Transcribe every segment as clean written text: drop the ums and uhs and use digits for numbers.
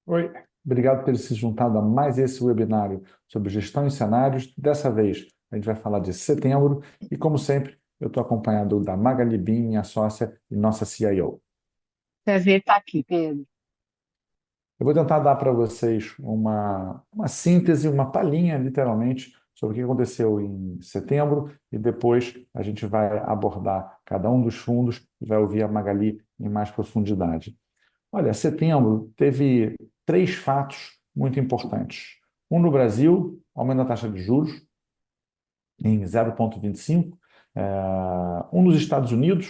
Oi, obrigado por ter se juntado a mais esse webinário sobre gestão em cenários. Dessa vez, a gente vai falar de setembro e, como sempre, eu estou acompanhado da Magali Bin, minha sócia e nossa CIO. Prazer estar aqui, Pedro. Eu vou tentar dar para vocês uma síntese, uma palhinha, literalmente, sobre o que aconteceu em setembro e depois a gente vai abordar cada um dos fundos e vai ouvir a Magali em mais profundidade. Olha, setembro teve três fatos muito importantes. Um no Brasil, aumento da taxa de juros em 0,25. Um nos Estados Unidos,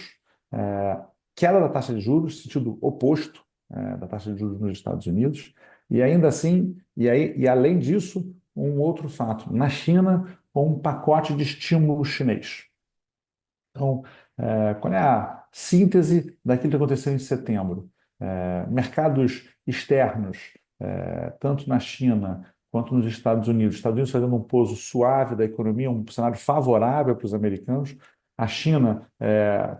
eh, queda da taxa de juros, sentido oposto, da taxa de juros nos Estados Unidos. E ainda assim, e além disso, um outro fato. Na China, com um pacote de estímulo chinês. Então, qual é a síntese daquilo que aconteceu em setembro? Mercados externos, tanto na China quanto nos Estados Unidos. Estados Unidos fazendo um pouso suave da economia, um cenário favorável para os americanos. A China,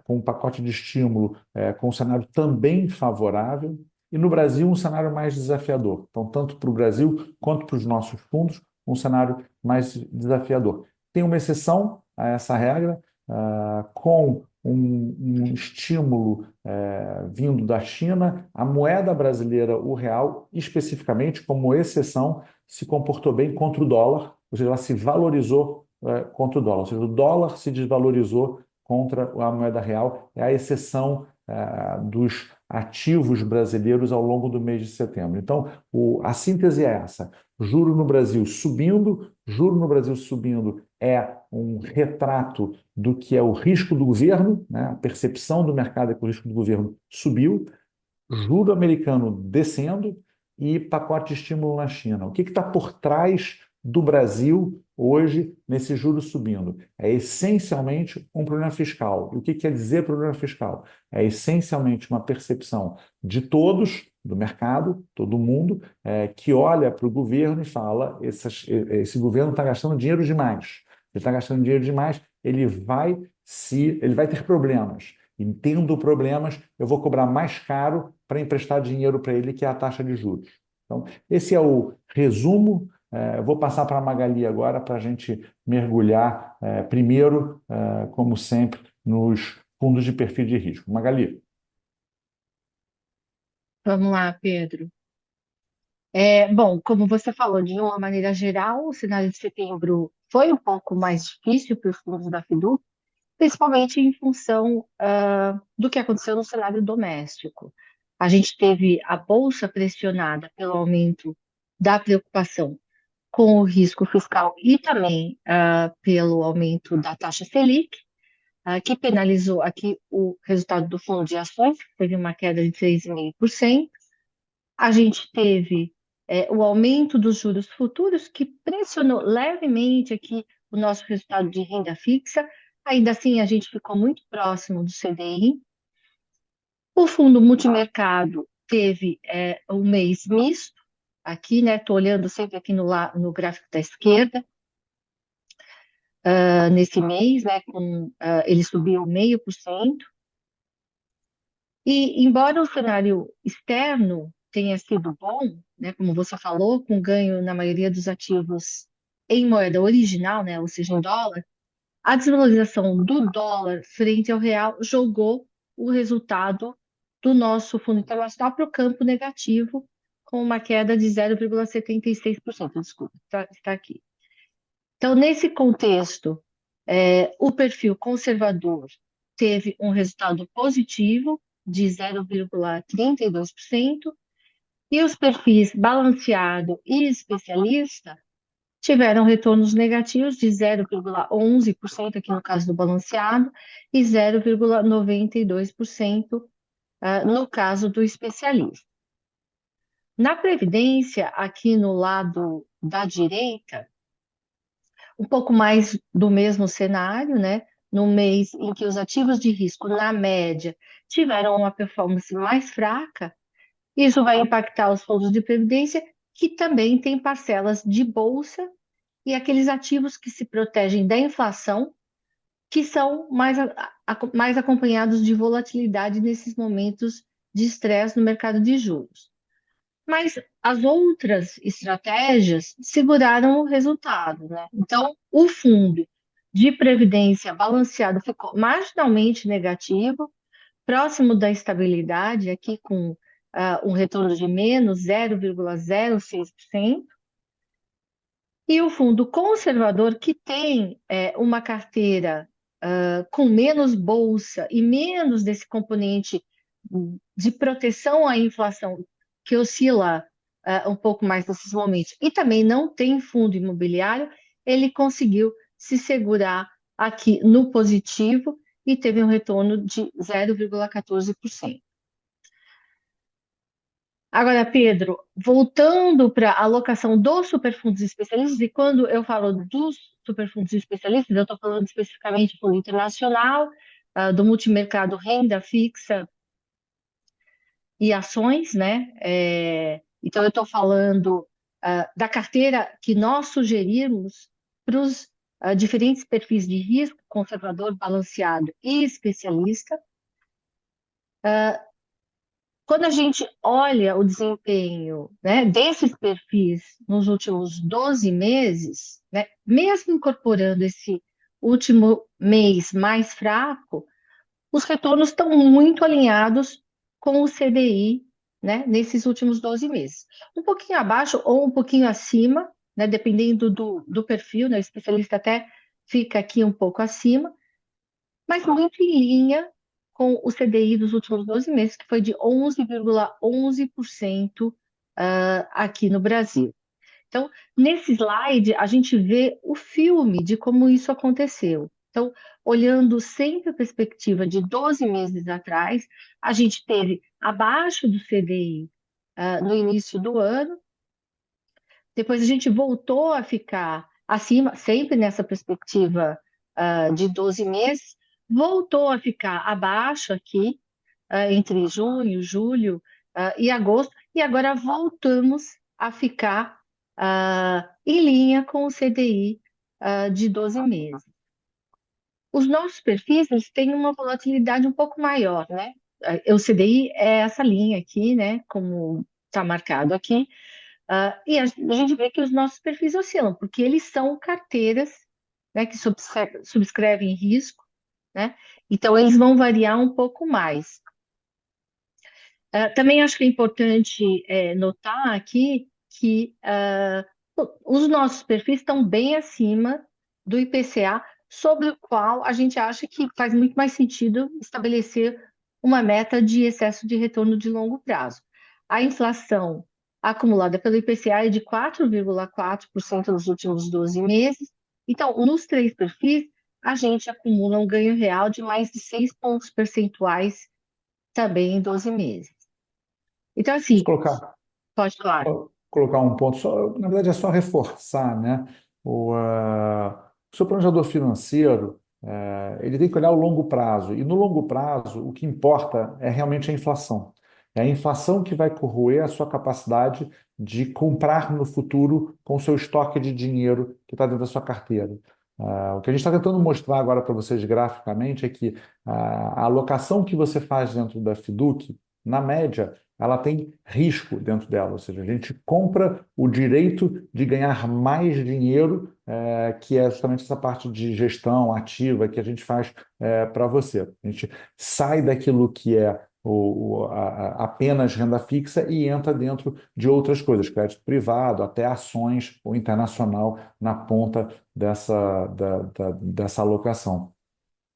com um pacote de estímulo, com um cenário também favorável. E no Brasil, um cenário mais desafiador. Então, tanto para o Brasil quanto para os nossos fundos, um cenário mais desafiador. Tem uma exceção a essa regra, com um estímulo vindo da China, a moeda brasileira, o real, especificamente, como exceção, se comportou bem contra o dólar, ou seja, ela se valorizou contra o dólar, ou seja, o dólar se desvalorizou contra a moeda real, é a exceção dos ativos brasileiros ao longo do mês de setembro. Então, a síntese é essa: juro no Brasil subindo é um retrato do que é o risco do governo, né? A percepção do mercado é que o risco do governo subiu, juro americano descendo e pacote de estímulo na China. O que está por trás do Brasil hoje nesse juros subindo? É essencialmente um problema fiscal. E o que quer dizer problema fiscal? É essencialmente uma percepção de todos, do mercado, todo mundo, que olha para o governo e fala: esse governo está gastando dinheiro demais. Ele está gastando dinheiro demais, ele vai ter problemas. Entendo problemas, eu vou cobrar mais caro para emprestar dinheiro para ele, que é a taxa de juros. Então, esse é o resumo. Vou passar para a Magali agora para a gente mergulhar primeiro, como sempre, nos fundos de perfil de risco. Magali. Vamos lá, Pedro. Bom, como você falou, de uma maneira geral, o cenário de setembro foi um pouco mais difícil para os fundos da Fidu, principalmente em função do que aconteceu no cenário doméstico. A gente teve a bolsa pressionada pelo aumento da preocupação com o risco fiscal e também pelo aumento da taxa Selic, que penalizou aqui o resultado do fundo de ações, que teve uma queda de 3,5%. A gente teve o aumento dos juros futuros, que pressionou levemente aqui o nosso resultado de renda fixa. Ainda assim, a gente ficou muito próximo do CDI. O fundo multimercado teve um mês misto, aqui, né? Estou olhando sempre aqui no gráfico da esquerda, nesse mês, né? Ele subiu 0,5%. E, embora o cenário externo tenha sido bom, né, como você falou, com ganho na maioria dos ativos em moeda original, né, ou seja, em dólar, a desvalorização do dólar frente ao real jogou o resultado do nosso fundo internacional para o campo negativo, com uma queda de 0,76%. Desculpa, está aqui. Então, nesse contexto, o perfil conservador teve um resultado positivo de 0,32% e os perfis balanceado e especialista tiveram retornos negativos de 0,11% aqui no caso do balanceado e 0,92% no caso do especialista. Na previdência, aqui no lado da direita, um pouco mais do mesmo cenário, né? No mês em que os ativos de risco, na média, tiveram uma performance mais fraca, isso vai impactar os fundos de previdência, que também têm parcelas de bolsa e aqueles ativos que se protegem da inflação, que são mais acompanhados de volatilidade nesses momentos de estresse no mercado de juros. Mas as outras estratégias seguraram o resultado, né? Então, o fundo de previdência balanceado ficou marginalmente negativo, próximo da estabilidade, aqui com um retorno de menos 0,06%. E o fundo conservador, que tem uma carteira com menos bolsa e menos desse componente de proteção à inflação, que oscila um pouco mais nesses momentos, e também não tem fundo imobiliário, ele conseguiu se segurar aqui no positivo e teve um retorno de 0,14%. Agora, Pedro, voltando para a alocação dos superfundos especialistas, e quando eu falo dos superfundos especialistas, eu estou falando especificamente do fundo internacional, do multimercado renda fixa e ações, né? Então, eu estou falando da carteira que nós sugerimos para os diferentes perfis de risco, conservador, balanceado e especialista. Quando a gente olha o desempenho, né, desses perfis nos últimos 12 meses, né, mesmo incorporando esse último mês mais fraco, os retornos estão muito alinhados com o CDI, né, nesses últimos 12 meses. Um pouquinho abaixo ou um pouquinho acima, né, dependendo do perfil, né, o especialista até fica aqui um pouco acima, mas muito em linha com o CDI dos últimos 12 meses, que foi de 11,11% aqui no Brasil. Então, nesse slide, a gente vê o filme de como isso aconteceu. Então, olhando sempre a perspectiva de 12 meses atrás, a gente teve abaixo do CDI no início do ano, depois a gente voltou a ficar acima, sempre nessa perspectiva de 12 meses, voltou a ficar abaixo aqui, entre junho, julho e agosto, e agora voltamos a ficar em linha com o CDI de 12 meses. Os nossos perfis eles têm uma volatilidade um pouco maior, né? O CDI é essa linha aqui, né? Como está marcado aqui. E a gente vê que os nossos perfis oscilam, porque eles são carteiras, né, que subscrevem risco, né? Então, eles vão variar um pouco mais. Também acho que é importante notar aqui que os nossos perfis estão bem acima do IPCA, sobre o qual a gente acha que faz muito mais sentido estabelecer uma meta de excesso de retorno de longo prazo. A inflação acumulada pelo IPCA é de 4,4% nos últimos 12 meses. Então, nos três perfis, a gente acumula um ganho real de mais de 6 pontos percentuais também em 12 meses. Então, Posso assim, colocar, pode, claro. colocar um ponto, só, na verdade é só reforçar, né? O seu planejador financeiro, ele tem que olhar o longo prazo, e no longo prazo o que importa é realmente a inflação. É a inflação que vai corroer a sua capacidade de comprar no futuro com o seu estoque de dinheiro que está dentro da sua carteira. O que a gente está tentando mostrar agora para vocês graficamente é que a alocação que você faz dentro da Fiduc, na média, ela tem risco dentro dela, ou seja, a gente compra o direito de ganhar mais dinheiro, que é justamente essa parte de gestão ativa que a gente faz para você. A gente sai daquilo que é apenas renda fixa e entra dentro de outras coisas, crédito privado, até ações ou internacional na ponta dessa alocação.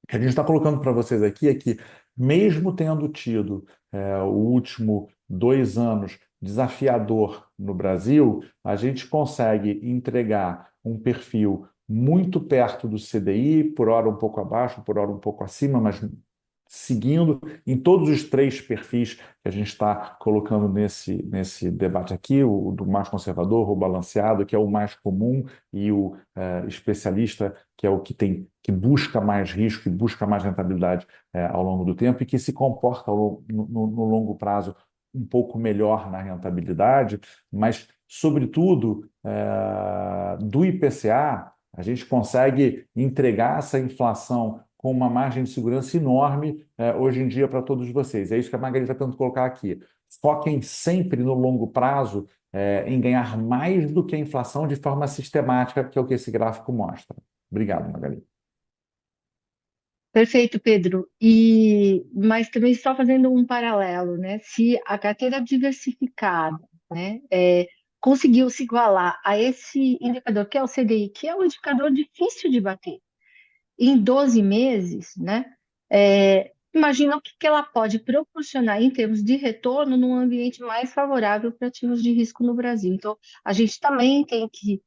O que a gente está colocando para vocês aqui é que, mesmo tendo tido o último 2 anos desafiador no Brasil, a gente consegue entregar um perfil muito perto do CDI, por hora um pouco abaixo, por hora um pouco acima, mas seguindo em todos os três perfis que a gente está colocando nesse debate aqui, o do mais conservador, o balanceado, que é o mais comum, e o especialista, que é o que busca mais risco e busca mais rentabilidade ao longo do tempo e que se comporta no longo prazo um pouco melhor na rentabilidade, mas, sobretudo, do IPCA, a gente consegue entregar essa inflação com uma margem de segurança enorme hoje em dia para todos vocês. É isso que a Margarida está tentando colocar aqui. foquem sempre no longo prazo, em ganhar mais do que a inflação de forma sistemática, que é o que esse gráfico mostra. Obrigado, Magali. Perfeito, Pedro. Mas também só fazendo um paralelo, né? Se a carteira diversificada, né, conseguiu se igualar a esse indicador, que é o CDI, que é um indicador difícil de bater, em 12 meses, né? Imagina o que que ela pode proporcionar em termos de retorno num ambiente mais favorável para ativos de risco no Brasil. Então, a gente também tem que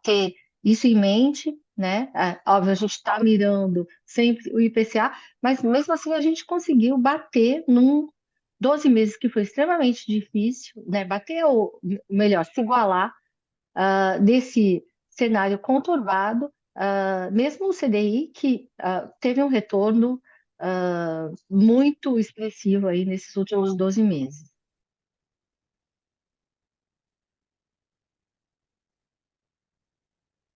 ter isso em mente, né? Óbvio, a gente está mirando sempre o IPCA, mas mesmo assim a gente conseguiu bater num 12 meses que foi extremamente difícil, né? Bater, ou melhor, se igualar desse cenário conturbado, mesmo o CDI, que teve um retorno muito expressivo aí nesses últimos 12 meses.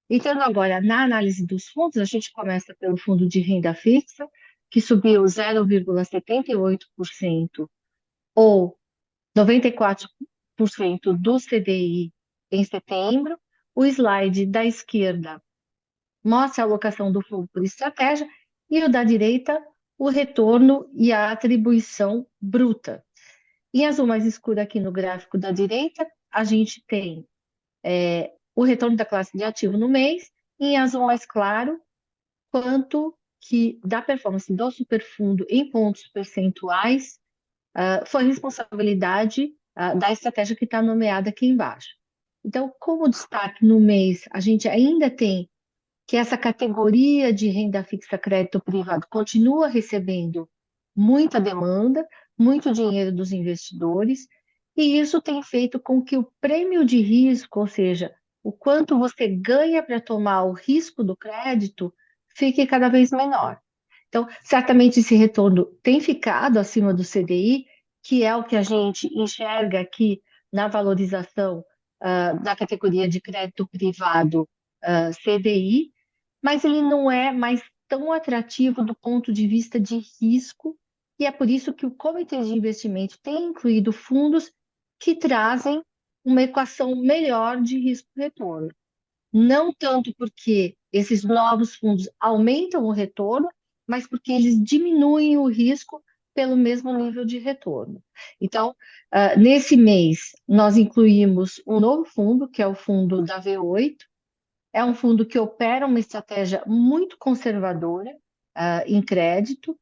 Entrando agora na análise dos fundos, a gente começa pelo fundo de renda fixa, que subiu 0,78% ou 94% do CDI em setembro. O slide da esquerda mostra a alocação do fundo por estratégia e o da direita, o retorno e a atribuição bruta. Em azul mais escuro aqui no gráfico da direita, a gente tem o retorno da classe de ativo no mês, e em azul mais claro, quanto que da performance do superfundo em pontos percentuais foi responsabilidade da estratégia que está nomeada aqui embaixo. Então, como destaque no mês, a gente ainda tem que essa categoria de renda fixa crédito privado continua recebendo muita demanda, muito dinheiro dos investidores, e isso tem feito com que o prêmio de risco, ou seja, o quanto você ganha para tomar o risco do crédito, fique cada vez menor. Então, certamente esse retorno tem ficado acima do CDI, que é o que a gente enxerga aqui na valorização da categoria de crédito privado CDI, mas ele não é mais tão atrativo do ponto de vista de risco, e é por isso que o Comitê de Investimento tem incluído fundos que trazem uma equação melhor de risco-retorno. Não tanto porque esses novos fundos aumentam o retorno, mas porque eles diminuem o risco pelo mesmo nível de retorno. Então, nesse mês, nós incluímos um novo fundo, que é o fundo da V8. É um fundo que opera uma estratégia muito conservadora, em crédito.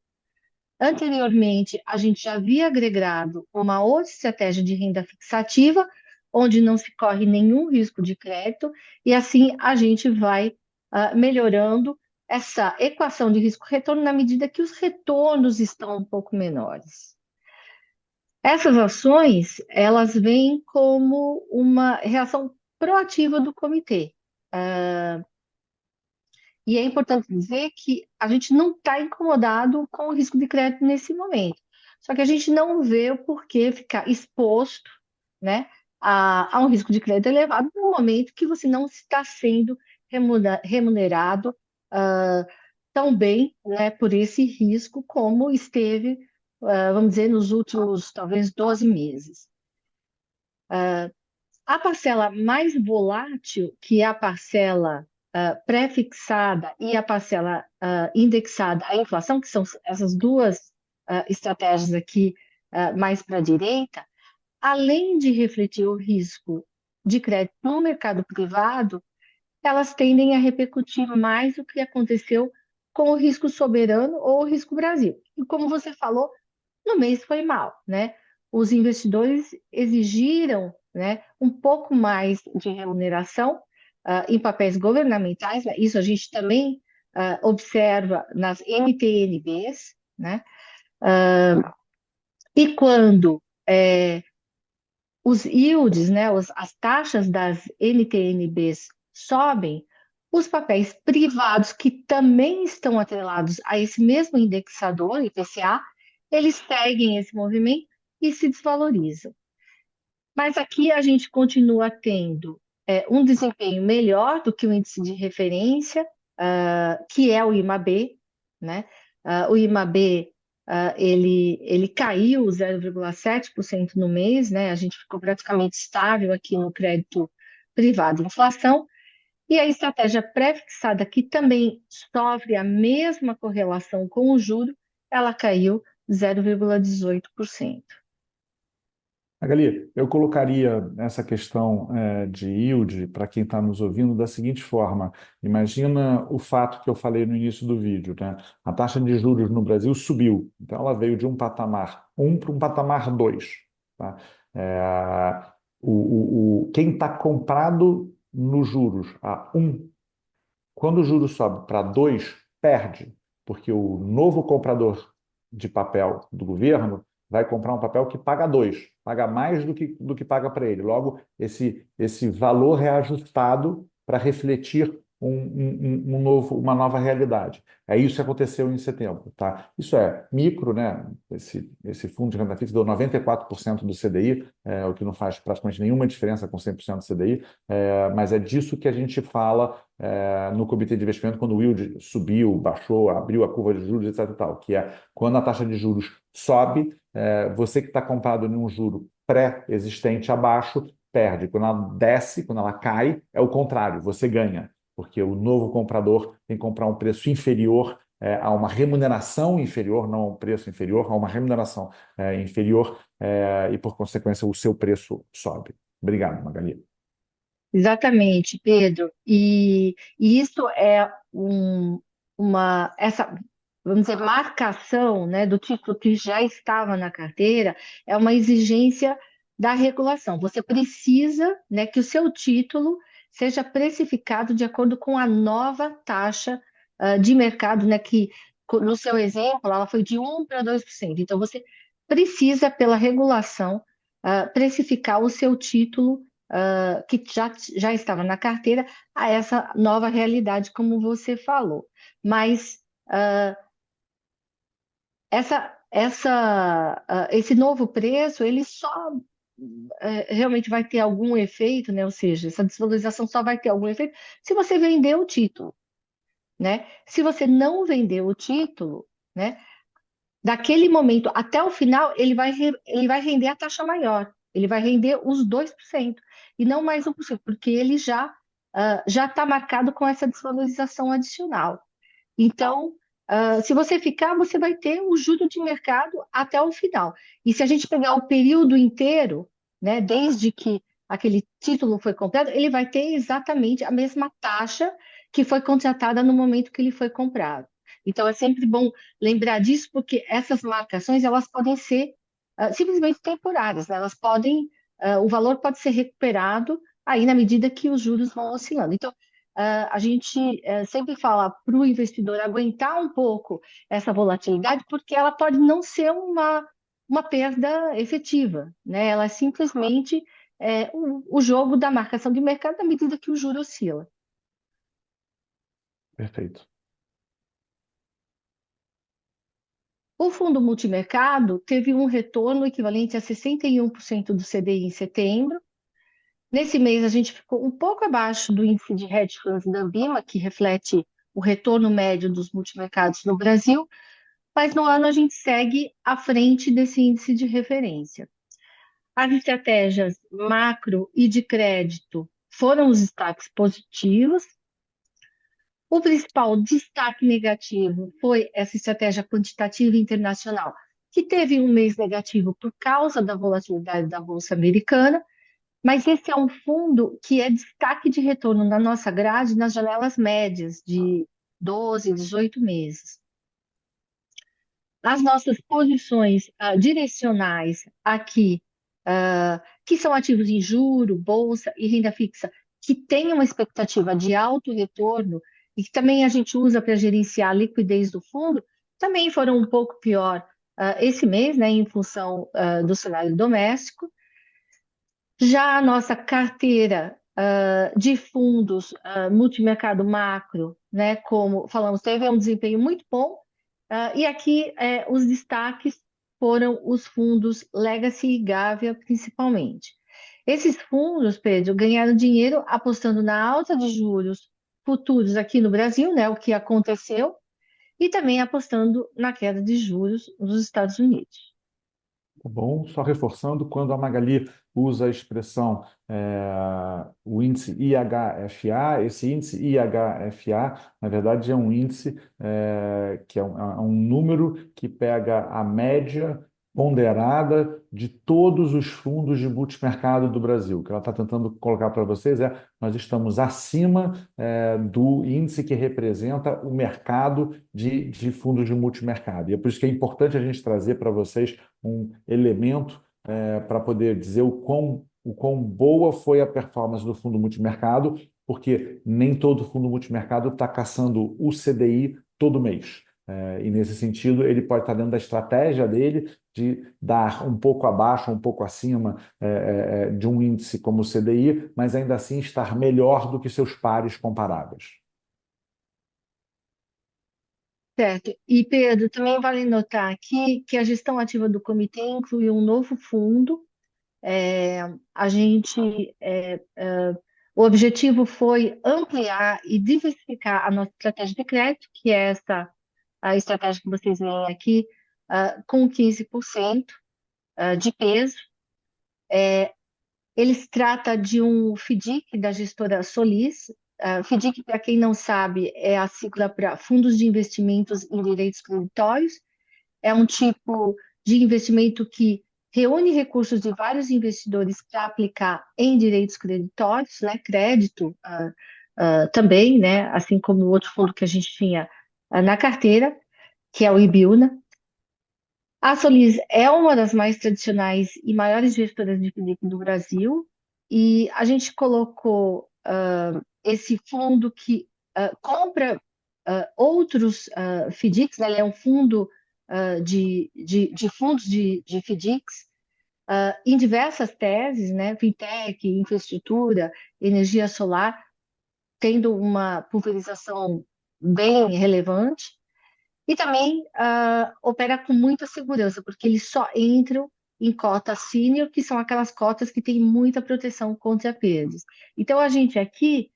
Anteriormente, a gente já havia agregado uma outra estratégia de renda fixativa, onde não se corre nenhum risco de crédito, e assim a gente vai melhorando essa equação de risco-retorno na medida que os retornos estão um pouco menores. Essas ações, elas vêm como uma reação proativa do comitê. E é importante dizer que a gente não está incomodado com o risco de crédito nesse momento. Só que a gente não vê o porquê ficar exposto, né, a um risco de crédito elevado no momento que você não está sendo remunerado ah, tão bem, né, por esse risco como esteve, vamos dizer, nos últimos talvez 12 meses. A parcela mais volátil, que é a parcela pré-fixada e a parcela indexada à inflação, que são essas duas estratégias aqui mais para a direita, além de refletir o risco de crédito no mercado privado, elas tendem a repercutir mais o que aconteceu com o risco soberano ou o risco Brasil. E como você falou, no mês foi mal, né? Os investidores exigiram, né, um pouco mais de remuneração em papéis governamentais, né? Isso a gente também observa nas NTNBs, né? E quando os yields, né, as taxas das NTNBs sobem, os papéis privados que também estão atrelados a esse mesmo indexador, IPCA, eles seguem esse movimento e se desvalorizam. Mas aqui a gente continua tendo um desempenho melhor do que o índice de referência, que é o IMAB, né? O IMAB ele caiu 0,7% no mês, né? A gente ficou praticamente estável aqui no crédito privado. Inflação. E a estratégia pré-fixada, que também sofre a mesma correlação com o juro, ela caiu 0,18%. Magali, eu colocaria essa questão de yield para quem está nos ouvindo da seguinte forma: imagina o fato que eu falei no início do vídeo, né? A taxa de juros no Brasil subiu, então ela veio de um patamar um para um patamar 2, tá? É, quem está comprado nos juros a um, quando o juro sobe para 2, perde, porque o novo comprador de papel do governo vai comprar um papel que paga 2, paga mais do que paga para ele. Logo, esse valor é ajustado para refletir uma nova realidade. É isso que aconteceu em setembro, tá? Isso é micro, né? Esse fundo de renda fixa deu 94% do CDI, o que não faz praticamente nenhuma diferença com 100% do CDI, mas é disso que a gente fala no comitê de investimento quando o yield subiu, baixou, abriu a curva de juros, etc. E tal, que é quando a taxa de juros sobe, você que está comprado em um juro pré-existente abaixo, perde. Quando ela desce, quando ela cai, é o contrário, você ganha, porque o novo comprador tem que comprar um preço inferior a uma remuneração inferior, não a um preço inferior, a uma remuneração inferior, e por consequência o seu preço sobe. Obrigado, Magali. Exatamente, Pedro. E isso é essa, vamos dizer, marcação, né, do título que já estava na carteira, é uma exigência da regulação. Você precisa, né, que o seu título seja precificado de acordo com a nova taxa, de mercado, né, que no seu exemplo, ela foi de 1 para 2%. Então, você precisa, pela regulação, precificar o seu título que já estava na carteira a essa nova realidade, como você falou. Mas esse novo preço, ele só realmente vai ter algum efeito, né? Ou seja, essa desvalorização só vai ter algum efeito se você vender o título, né? Se você não vender o título, né? Daquele momento até o final, ele vai render a taxa maior. Ele vai render os 2% e não mais 1%, porque ele já está marcado com essa desvalorização adicional. Então, se você ficar, você vai ter o juro de mercado até o final. E se a gente pegar o período inteiro, né, desde que aquele título foi comprado, ele vai ter exatamente a mesma taxa que foi contratada no momento que ele foi comprado. Então, é sempre bom lembrar disso, porque essas marcações elas podem ser simplesmente temporárias, né? O valor pode ser recuperado aí na medida que os juros vão oscilando. Então, a gente sempre fala para o investidor aguentar um pouco essa volatilidade, porque ela pode não ser uma perda efetiva, né? Ela é simplesmente o jogo da marcação de mercado na medida que o juro oscila. Perfeito. O fundo multimercado teve um retorno equivalente a 61% do CDI em setembro. Nesse mês, a gente ficou um pouco abaixo do índice de hedge funds da Ambima, que reflete o retorno médio dos multimercados no Brasil, mas no ano a gente segue à frente desse índice de referência. As estratégias macro e de crédito foram os destaques positivos. O principal destaque negativo foi essa estratégia quantitativa internacional, que teve um mês negativo por causa da volatilidade da Bolsa Americana, mas esse é um fundo que é destaque de retorno na nossa grade nas janelas médias de 12, 18 meses. As nossas posições direcionais aqui, que são ativos em juro, bolsa e renda fixa, que têm uma expectativa de alto retorno e que também a gente usa para gerenciar a liquidez do fundo, também foram um pouco pior esse mês, né, em função do cenário doméstico. Já a nossa carteira de fundos multimercado macro, né, como falamos, teve um desempenho muito bom. E aqui os destaques foram os fundos Legacy e Gávea, principalmente. Esses fundos, Pedro, ganharam dinheiro apostando na alta de juros futuros aqui no Brasil, né, o que aconteceu, e também apostando na queda de juros nos Estados Unidos. Tá bom? Só reforçando, quando a Magali usa a expressão o índice IHFA, esse índice IHFA, na verdade, é um índice que é um número que pega a média ponderada de todos os fundos de multimercado do Brasil. O que ela está tentando colocar para vocês é nós estamos acima do índice que representa o mercado de fundos de multimercado. E é por isso que é importante a gente trazer para vocês um elemento para poder dizer o quão boa foi a performance do fundo multimercado, porque nem todo fundo multimercado está caçando o CDI todo mês. E nesse sentido, ele pode estar dentro da estratégia dele de dar um pouco abaixo, um pouco acima de um índice como o CDI, mas ainda assim estar melhor do que seus pares comparáveis. Certo. E, Pedro, também vale notar aqui que a gestão ativa do comitê inclui um novo fundo. É, a gente, o objetivo foi ampliar e diversificar a nossa estratégia de crédito, que é essa a estratégia que vocês veem aqui, com 15% de peso. Ele se trata de um FDIC da gestora Solis. FDIC, para quem não sabe, é a sigla para Fundos de Investimentos em Direitos Creditórios. É um tipo de investimento que reúne recursos de vários investidores para aplicar em direitos creditórios, né, crédito também, né, assim como o outro fundo que a gente tinha na carteira, que é o IBIUNA. A Solis é uma das mais tradicionais e maiores gestoras de FDIC do Brasil, e a gente colocou esse fundo que compra outros FDICs, né? Ele é um fundo de fundos de FDICs em diversas teses, né? Fintech, infraestrutura, energia solar, tendo uma pulverização bem relevante. E também opera com muita segurança, porque eles só entram em cota senior, que são aquelas cotas que têm muita proteção contra perdas. Então, a gente aqui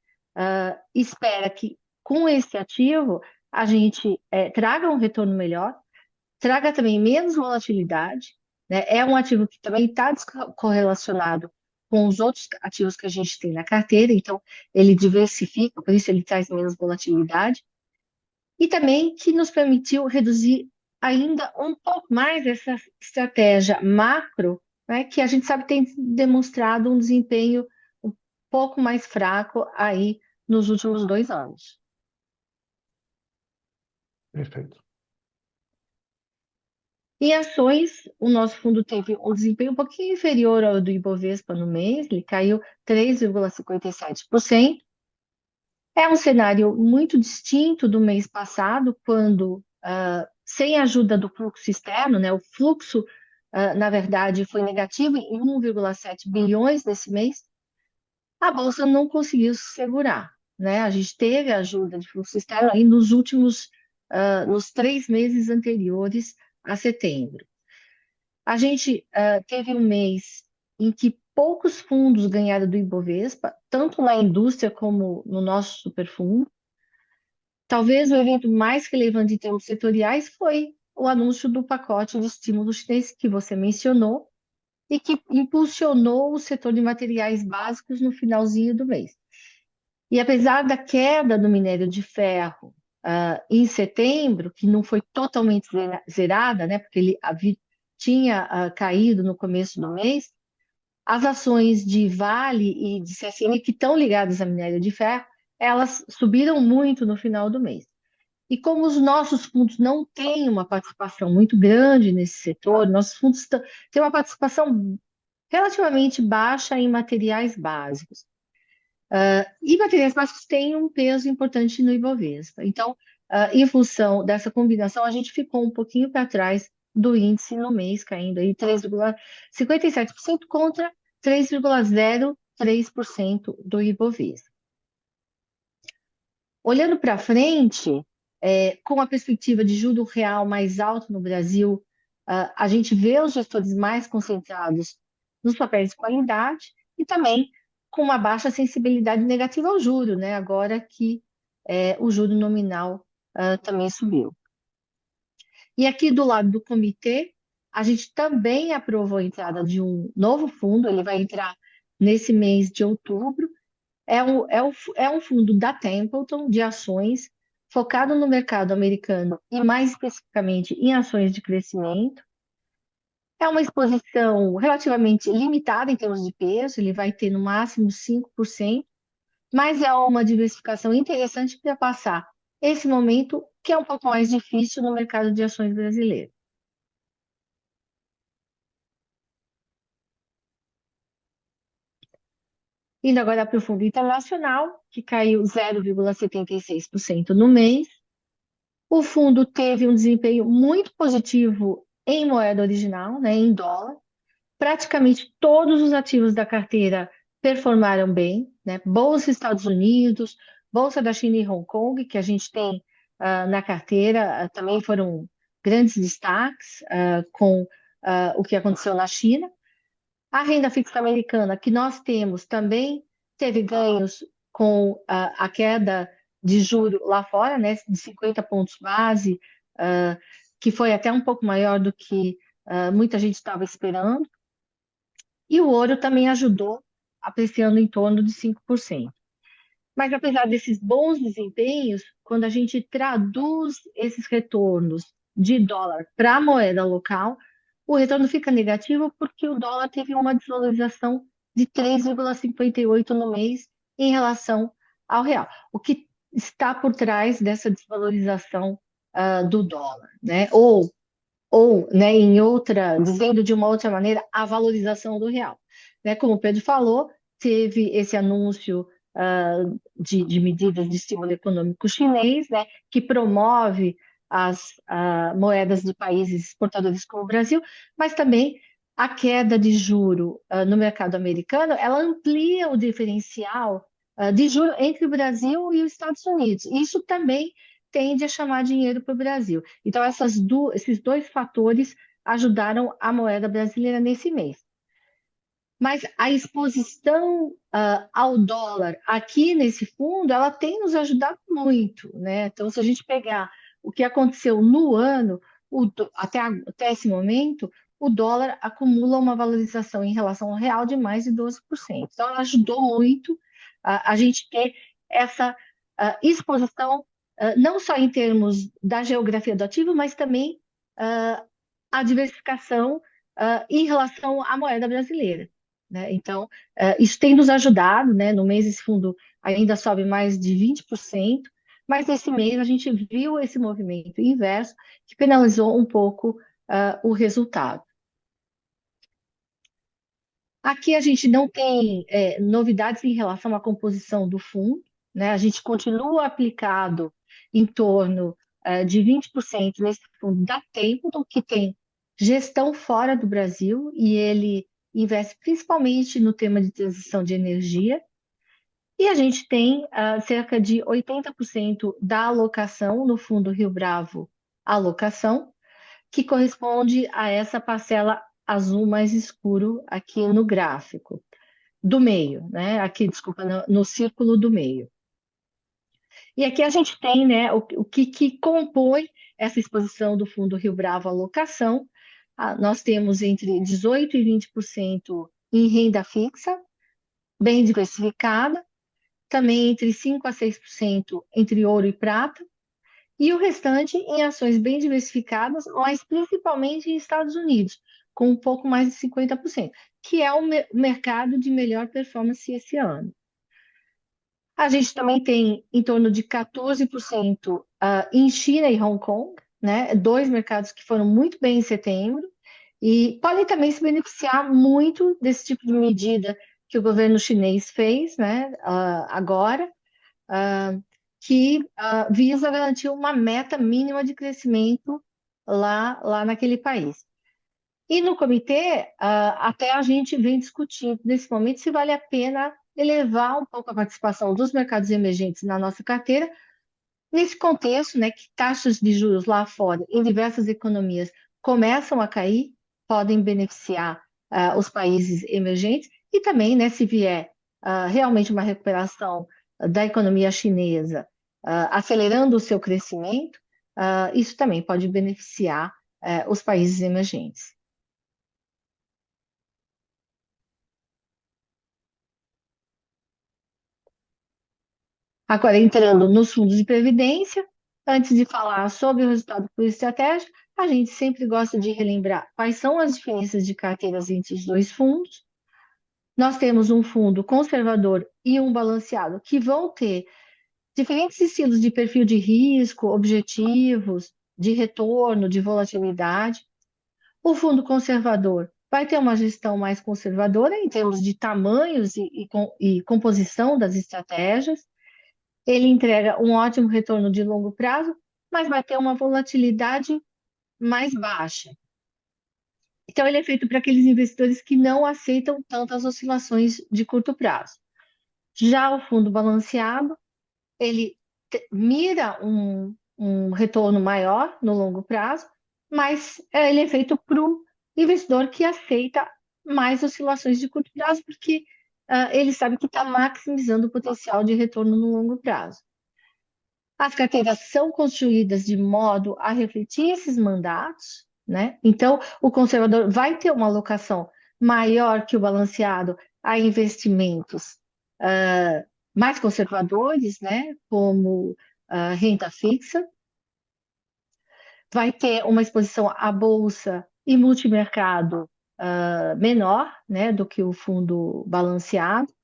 espera que, com esse ativo, a gente traga um retorno melhor, traga também menos volatilidade, né? É um ativo que também está correlacionado com os outros ativos que a gente tem na carteira, então ele diversifica, por isso ele traz menos volatilidade e também que nos permitiu reduzir ainda um pouco mais essa estratégia macro, né, que a gente sabe tem demonstrado um desempenho um pouco mais fraco aí nos últimos 2 anos. Perfeito. Em ações, o nosso fundo teve um desempenho um pouquinho inferior ao do Ibovespa no mês, ele caiu 3,57%. É um cenário muito distinto do mês passado, quando, sem a ajuda do fluxo externo, né, o fluxo, na verdade, foi negativo em 1,7 bilhões nesse mês, a Bolsa não conseguiu se segurar, né? A gente teve a ajuda de fluxo externo aí nos 3 meses anteriores a setembro. A gente teve um mês em que poucos fundos ganharam do Ibovespa, tanto na indústria como no nosso superfundo. Talvez o evento mais relevante em termos setoriais foi o anúncio do pacote de estímulo chinês que você mencionou e que impulsionou o setor de materiais básicos no finalzinho do mês. E apesar da queda do minério de ferro em setembro, que não foi totalmente zerada, né, porque ele tinha caído no começo do mês, as ações de Vale e de CSN, que estão ligadas a minério de ferro, elas subiram muito no final do mês. E como os nossos fundos não têm uma participação muito grande nesse setor, nossos fundos têm uma participação relativamente baixa em materiais básicos. E materiais básicos têm um peso importante no Ibovespa. Então, em função dessa combinação, a gente ficou um pouquinho para trás do índice no mês, caindo aí 3,57% contra 3,03% do Ibovespa. Olhando para frente, com a perspectiva de juro real mais alto no Brasil, a gente vê os gestores mais concentrados nos papéis de qualidade e também com uma baixa sensibilidade negativa ao juro, né? Agora que o juro nominal também subiu. E aqui do lado do comitê, a gente também aprovou a entrada de um novo fundo, ele vai entrar nesse mês de outubro. É um fundo da Templeton de ações, focado no mercado americano e mais especificamente em ações de crescimento. É uma exposição relativamente limitada em termos de peso, ele vai ter no máximo 5%, mas é uma diversificação interessante para passar esse momento que é um pouco mais difícil no mercado de ações brasileiro. Indo agora para o fundo internacional, que caiu 0,76% no mês. O fundo teve um desempenho muito positivo em moeda original, né, em dólar. Praticamente todos os ativos da carteira performaram bem, né? Bolsa Estados Unidos, Bolsa da China e Hong Kong, que a gente tem na carteira, também foram grandes destaques com o que aconteceu na China. A renda fixa americana que nós temos também teve ganhos com a queda de juro lá fora, né, de 50 pontos base, ah, que foi até um pouco maior do que muita gente estava esperando. E o ouro também ajudou, apreciando em torno de 5%. Mas apesar desses bons desempenhos, quando a gente traduz esses retornos de dólar para a moeda local, o retorno fica negativo porque o dólar teve uma desvalorização de 3,58 no mês em relação ao real. O que está por trás dessa desvalorização do dólar, né? Ou, né, dizendo de uma outra maneira, a valorização do real. Né? Como o Pedro falou, teve esse anúncio de medidas de estímulo econômico chinês, né, que promove as moedas de países exportadores como o Brasil, mas também a queda de juro no mercado americano, ela amplia o diferencial de juro entre o Brasil e os Estados Unidos. Isso também tende a chamar dinheiro para o Brasil. Então, esses dois fatores ajudaram a moeda brasileira nesse mês. Mas a exposição ao dólar aqui nesse fundo, ela tem nos ajudado muito, né? Então, se a gente pegar o que aconteceu no ano, até esse momento, o dólar acumula uma valorização em relação ao real de mais de 12%. Então, ela ajudou muito a gente ter essa exposição, não só em termos da geografia do ativo, mas também a diversificação em relação à moeda brasileira. Né? Então, isso tem nos ajudado, né? No mês esse fundo ainda sobe mais de 20%, mas nesse mês a gente viu esse movimento inverso que penalizou um pouco o resultado. Aqui a gente não tem novidades em relação à composição do fundo, né? A gente continua aplicado em torno de 20% nesse fundo da Templeton, que tem gestão fora do Brasil, e ele investe principalmente no tema de transição de energia. E a gente tem cerca de 80% da alocação no fundo Rio Bravo Alocação, que corresponde a essa parcela azul mais escuro aqui no gráfico, do meio, né? Aqui, desculpa, no círculo do meio. E aqui a gente tem, né, o que compõe essa exposição do Fundo Rio Bravo Alocação. Nós temos entre 18% e 20% em renda fixa, bem diversificada, também entre 5% a 6% entre ouro e prata, e o restante em ações bem diversificadas, mas principalmente em Estados Unidos, com um pouco mais de 50%, que é o mercado de melhor performance esse ano. A gente também tem em torno de 14% em China e Hong Kong, né? Dois mercados que foram muito bem em setembro e podem também se beneficiar muito desse tipo de medida que o governo chinês fez, né? Agora, que visa garantir uma meta mínima de crescimento lá naquele país. E no comitê, até a gente vem discutindo nesse momento se vale a pena elevar um pouco a participação dos mercados emergentes na nossa carteira, nesse contexto, né, que taxas de juros lá fora, em diversas economias, começam a cair, podem beneficiar os países emergentes, e também, né, se vier realmente uma recuperação da economia chinesa, acelerando o seu crescimento, isso também pode beneficiar, os países emergentes. Agora, entrando nos fundos de previdência, antes de falar sobre o resultado por estratégia, a gente sempre gosta de relembrar quais são as diferenças de carteiras entre os dois fundos. Nós temos um fundo conservador e um balanceado, que vão ter diferentes estilos de perfil de risco, objetivos, de retorno, de volatilidade. O fundo conservador vai ter uma gestão mais conservadora em termos de tamanhos e composição das estratégias. Ele entrega um ótimo retorno de longo prazo, mas vai ter uma volatilidade mais baixa. Então, ele é feito para aqueles investidores que não aceitam tantas oscilações de curto prazo. Já o fundo balanceado, ele mira um retorno maior no longo prazo, mas ele é feito para o investidor que aceita mais oscilações de curto prazo, porque ele sabe que está maximizando o potencial de retorno no longo prazo. As carteiras são construídas de modo a refletir esses mandatos, né? Então, o conservador vai ter uma alocação maior que o balanceado a investimentos ah, mais conservadores, né? Como renda fixa, vai ter uma exposição à bolsa e multimercado menor, né? Do que o fundo balanceado.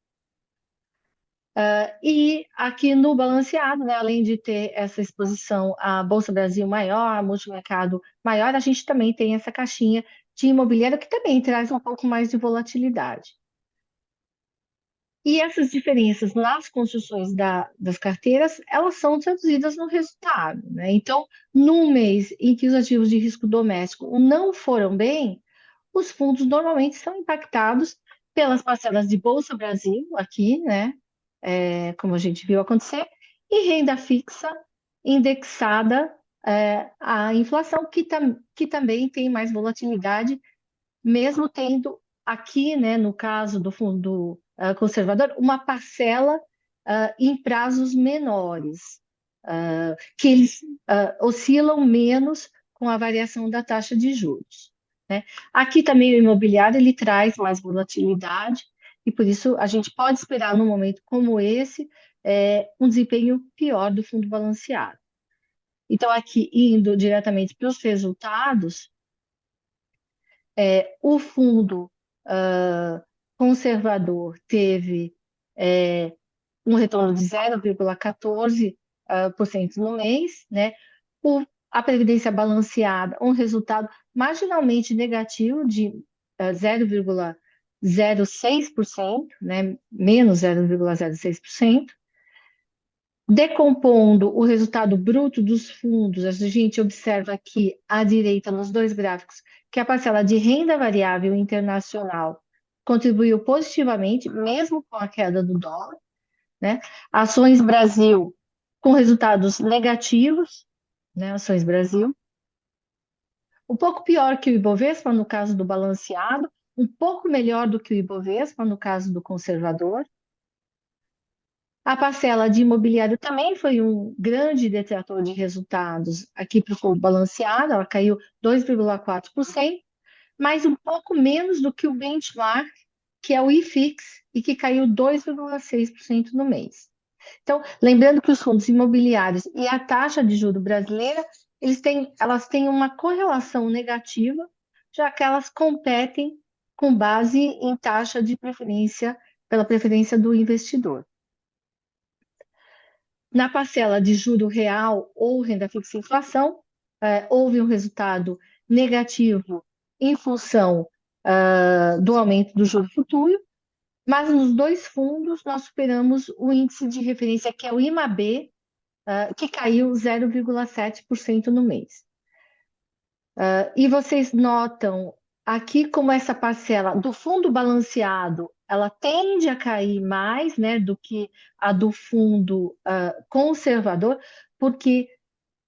E aqui no balanceado, né, além de ter essa exposição à Bolsa Brasil maior, a multimercado maior, a gente também tem essa caixinha de imobiliário que também traz um pouco mais de volatilidade. E essas diferenças nas construções das carteiras, elas são traduzidas no resultado, né? Então, num mês em que os ativos de risco doméstico não foram bem, os fundos normalmente são impactados pelas parcelas de Bolsa Brasil, aqui, né? Como a gente viu acontecer, e renda fixa indexada à inflação, que também tem mais volatilidade, mesmo tendo aqui, né, no caso do fundo conservador, uma parcela em prazos menores, que eles oscilam menos com a variação da taxa de juros, né? Aqui também o imobiliário ele traz mais volatilidade e por isso a gente pode esperar num momento como esse um desempenho pior do fundo balanceado. Então aqui indo diretamente para os resultados, o fundo conservador teve um retorno de 0,14% no mês, né? A previdência balanceada, um resultado marginalmente negativo de 0,06%, né? Menos 0,06%. Decompondo o resultado bruto dos fundos, a gente observa aqui à direita, nos dois gráficos, que a parcela de renda variável internacional contribuiu positivamente, mesmo com a queda do dólar, né? Ações Brasil com resultados negativos, né? Ações Brasil. Um pouco pior que o Ibovespa, no caso do balanceado, um pouco melhor do que o Ibovespa, no caso do conservador. A parcela de imobiliário também foi um grande detrator de resultados aqui para o fundo balanceado, ela caiu 2,4%, mas um pouco menos do que o benchmark, que é o IFIX, e que caiu 2,6% no mês. Então, lembrando que os fundos imobiliários e a taxa de juros brasileira, elas têm uma correlação negativa, já que elas competem com base em taxa de preferência, pela preferência do investidor. Na parcela de juro real ou renda fixa e inflação, houve um resultado negativo em função do aumento do juro futuro, mas nos dois fundos nós superamos o índice de referência, que é o IMAB, que caiu 0,7% no mês. E vocês notam aqui como essa parcela do fundo balanceado, ela tende a cair mais, né, do que a do fundo conservador, porque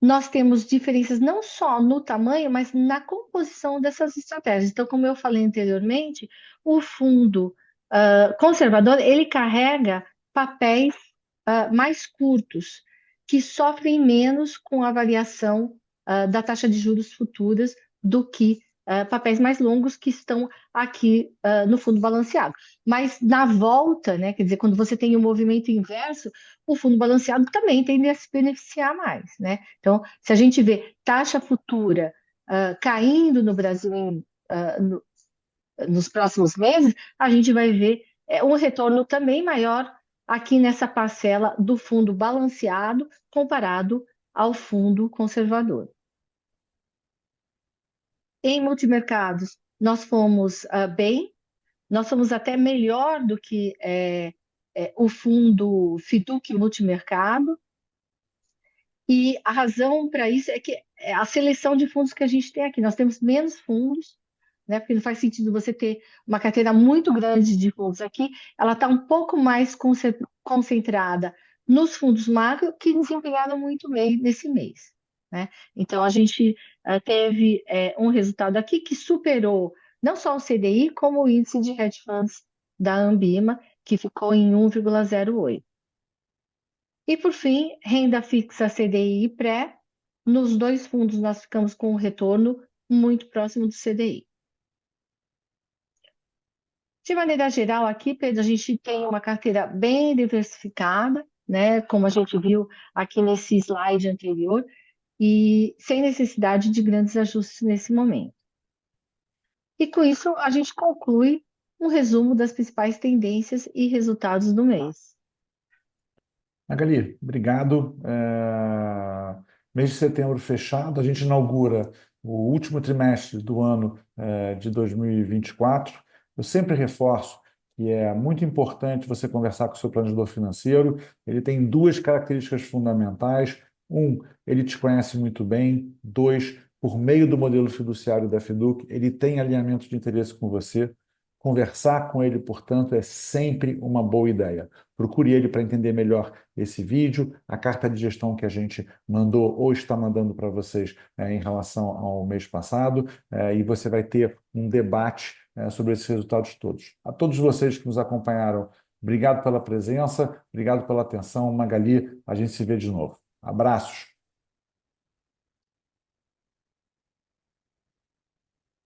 nós temos diferenças não só no tamanho, mas na composição dessas estratégias. Então, como eu falei anteriormente, o fundo conservador, ele carrega papéis mais curtos. que sofrem menos com a variação da taxa de juros futuras do que papéis mais longos que estão aqui no fundo balanceado. Mas na volta, né, quer dizer, quando você tem um movimento inverso, o fundo balanceado também tende a se beneficiar mais, né? Então, se a gente vê taxa futura caindo no Brasil nos próximos meses, a gente vai ver um retorno também maior aqui nessa parcela do fundo balanceado comparado ao fundo conservador. Em multimercados, nós fomos bem, nós fomos até melhor do que o fundo Fiduc Multimercado, e a razão para isso é que a seleção de fundos que a gente tem aqui, nós temos menos fundos, né? Porque não faz sentido você ter uma carteira muito grande de fundos aqui, ela está um pouco mais concentrada nos fundos macro que desempenharam muito bem nesse mês, né? Então a gente teve um resultado aqui que superou não só o CDI, como o índice de hedge funds da Ambima, que ficou em 1,08. E, por fim, renda fixa CDI e pré. Nos dois fundos, nós ficamos com um retorno muito próximo do CDI. De maneira geral, aqui, Pedro, a gente tem uma carteira bem diversificada, né? Como a gente viu aqui nesse slide anterior, e sem necessidade de grandes ajustes nesse momento. E com isso, a gente conclui um resumo das principais tendências e resultados do mês. Magali, obrigado. Mês de setembro fechado, a gente inaugura o último trimestre do ano de 2024. Eu sempre reforço que é muito importante você conversar com o seu planejador financeiro. Ele tem duas características fundamentais. Um, ele te conhece muito bem. Dois, por meio do modelo fiduciário da Fiduc, ele tem alinhamento de interesse com você. Conversar com ele, portanto, é sempre uma boa ideia. Procure ele para entender melhor esse vídeo, a carta de gestão que a gente mandou ou está mandando para vocês em relação ao mês passado, e você vai ter um debate sobre esses resultados todos. A todos vocês que nos acompanharam, obrigado pela presença, obrigado pela atenção. Magali, a gente se vê de novo. Abraços.